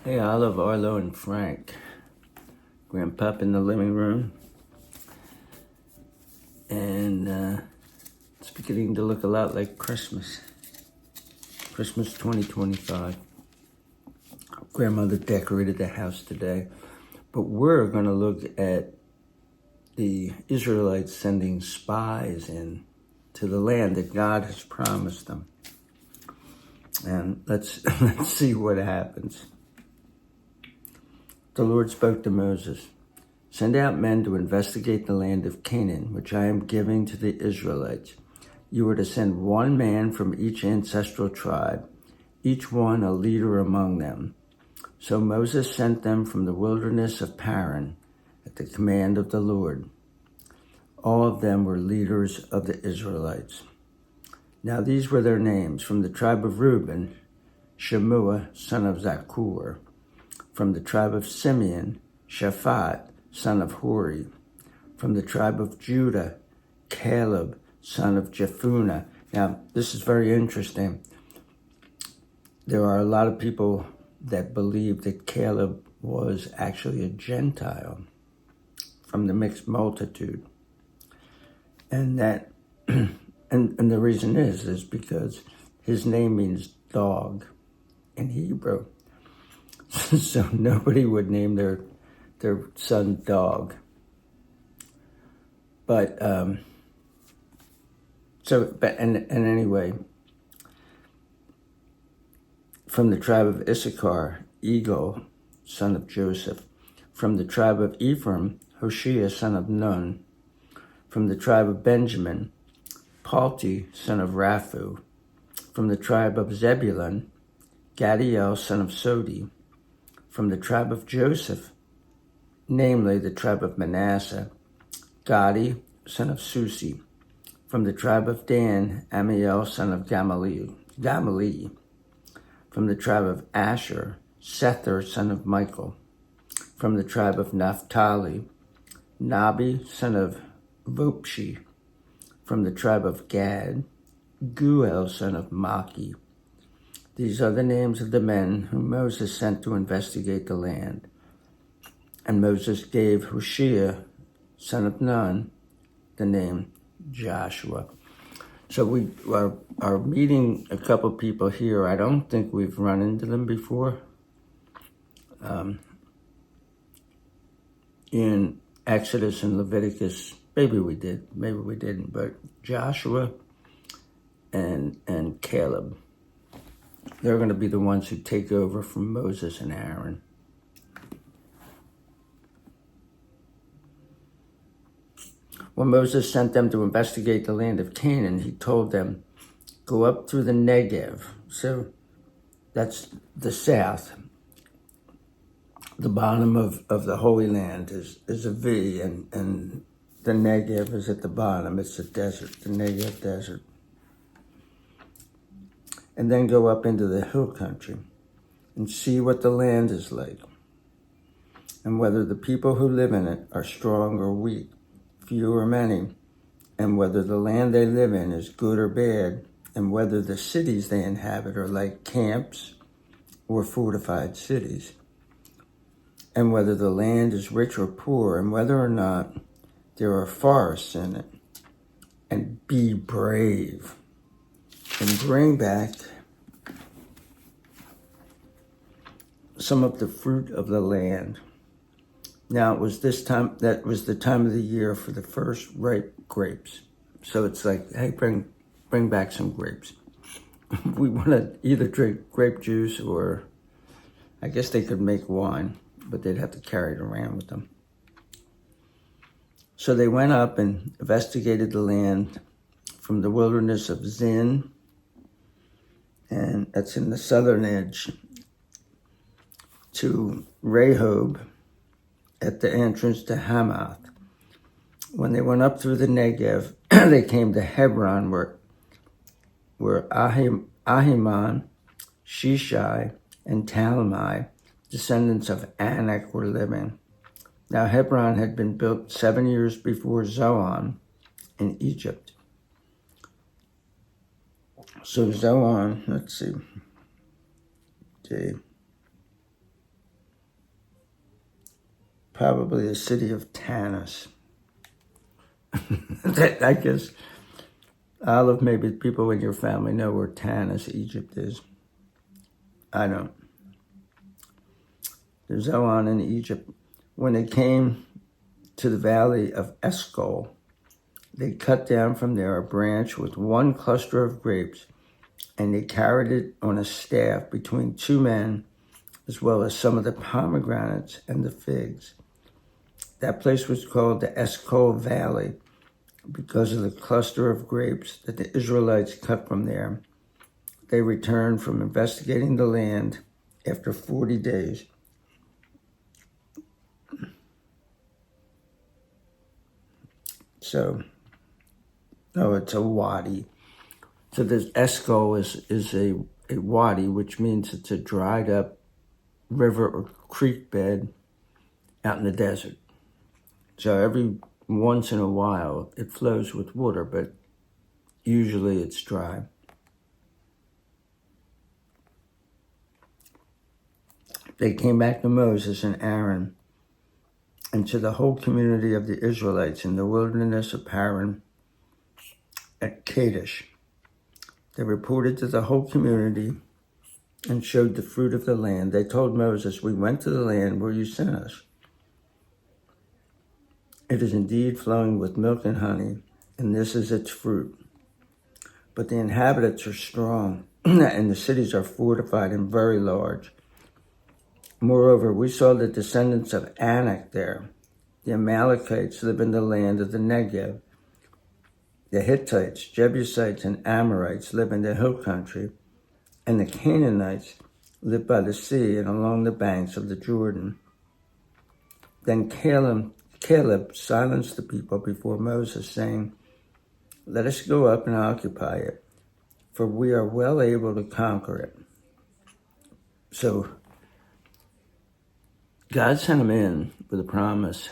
Hey, Olive, Arlo, and Frank. Grandpop in the living room. And it's beginning to look a lot like Christmas. Christmas 2025. Grandmother decorated the house today. But we're going to look at the Israelites sending spies in to the land that God has promised them. And let's see what happens. The Lord spoke to Moses. Send out men to investigate the land of Canaan, which I am giving to the Israelites. You are to send one man from each ancestral tribe, each one a leader among them. So Moses sent them from the wilderness of Paran at the command of the Lord. All of them were leaders of the Israelites. Now these were their names. From the tribe of Reuben, Shemua, son of Zakur. From the tribe of Simeon, Shaphat, son of Hori. From the tribe of Judah, Caleb, son of Jephunneh. Now, this is very interesting. There are a lot of people that believe that Caleb was actually a Gentile from the mixed multitude. And that, and the reason is because his name means dog in Hebrew. So nobody would name their son dog. But anyway, from the tribe of Issachar, Eagle, son of Joseph. From the tribe of Ephraim, Hoshea, son of Nun. From the tribe of Benjamin, Palti, son of Raphu. From the tribe of Zebulun, Gadiel, son of Sodi. From the tribe of Joseph, namely the tribe of Manasseh, Gadi, son of Susi. From the tribe of Dan, Amiel, son of Gamaliel. From the tribe of Asher, Sether, son of Michael. From the tribe of Naphtali, Nabi, son of Vopshi. From the tribe of Gad, Guel, son of Maki. These are the names of the men whom Moses sent to investigate the land. And Moses gave Hoshea, son of Nun, the name Joshua. So we are meeting a couple people here. I don't think we've run into them before. In Exodus and Leviticus, maybe we did, maybe we didn't, but Joshua and Caleb, they're going to be the ones who take over from Moses and Aaron. When Moses sent them to investigate the land of Canaan, he told them, go up through the Negev. So that's the south. The bottom of the Holy Land is a V, and the Negev is at the bottom. It's a desert, the Negev desert. And then go up into the hill country and see what the land is like, and whether the people who live in it are strong or weak, few or many, and whether the land they live in is good or bad, and whether the cities they inhabit are like camps or fortified cities, and whether the land is rich or poor, and whether or not there are forests in it. And be brave and bring back some of the fruit of the land. Now it was that was the time of the year for the first ripe grapes. So it's like, hey, bring back some grapes. We want to either drink grape juice, or I guess they could make wine, but they'd have to carry it around with them. So they went up and investigated the land from the wilderness of Zin, and that's in the southern edge, to Rehob at the entrance to Hamath. When they went up through the Negev, they came to Hebron, where Ahiman, Shishai, and Talmai, descendants of Anak, were living. Now Hebron had been built 7 years before Zoan in Egypt. So Zoan, let's see, probably the city of Tanis. I guess Olive, maybe people in your family know where Tanis, Egypt is. I don't. There's Zoan in Egypt. When they came to the valley of Eshcol, they cut down from there a branch with one cluster of grapes, and they carried it on a staff between two men, as well as some of the pomegranates and the figs. That place was called the Eshcol Valley because of the cluster of grapes that the Israelites cut from there. They returned from investigating the land after 40 days. So, no, it's a wadi. So this Eshcol is a wadi, which means it's a dried up river or creek bed out in the desert. So every once in a while it flows with water, but usually it's dry. They came back to Moses and Aaron and to the whole community of the Israelites in the wilderness of Paran at Kadesh. They reported to the whole community and showed the fruit of the land. They told Moses, "We went to the land where you sent us. It is indeed flowing with milk and honey, and this is its fruit. But the inhabitants are strong, and the cities are fortified and very large. Moreover, we saw the descendants of Anak there. The Amalekites live in the land of the Negev. The Hittites, Jebusites, and Amorites live in the hill country, and the Canaanites live by the sea and along the banks of the Jordan." Then Caleb silenced the people before Moses, saying, "Let us go up and occupy it, for we are well able to conquer it." So God sent them in with a promise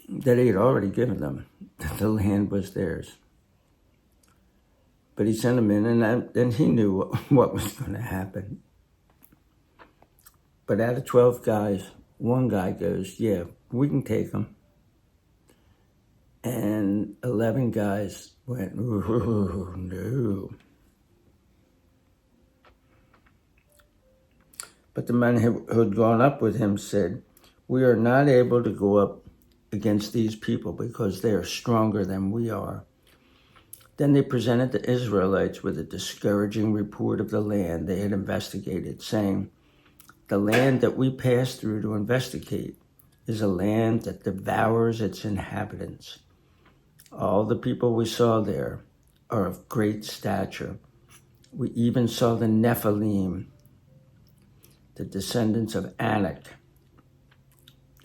that he had already given them, that the land was theirs. But he sent them in, and he knew what was going to happen. But out of 12 guys, one guy goes, "Yeah, we can take them." And 11 guys went, "Ooh, no." But the men who had gone up with him said, "We are not able to go up against these people because they are stronger than we are." Then they presented the Israelites with a discouraging report of the land they had investigated, saying, "The land that we passed through to investigate is a land that devours its inhabitants. All the people we saw there are of great stature. We even saw the Nephilim, the descendants of Anak."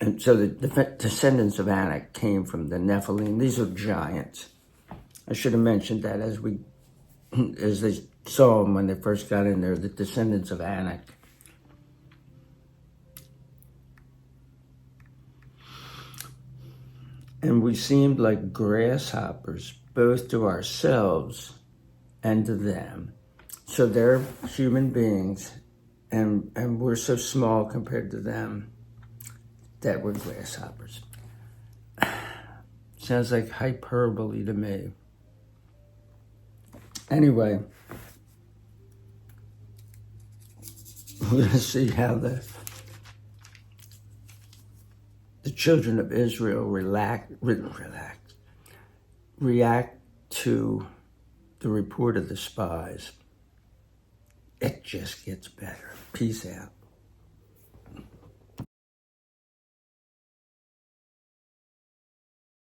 And so the descendants of Anak came from the Nephilim. These are giants. I should have mentioned that as they saw them when they first got in there, the descendants of Anak. "And we seemed like grasshoppers, both to ourselves and to them." So they're human beings, and we're so small compared to them that we're grasshoppers. Sounds like hyperbole to me. Anyway, we're going to see how the children of Israel react to the report of the spies. It just gets better. Peace out.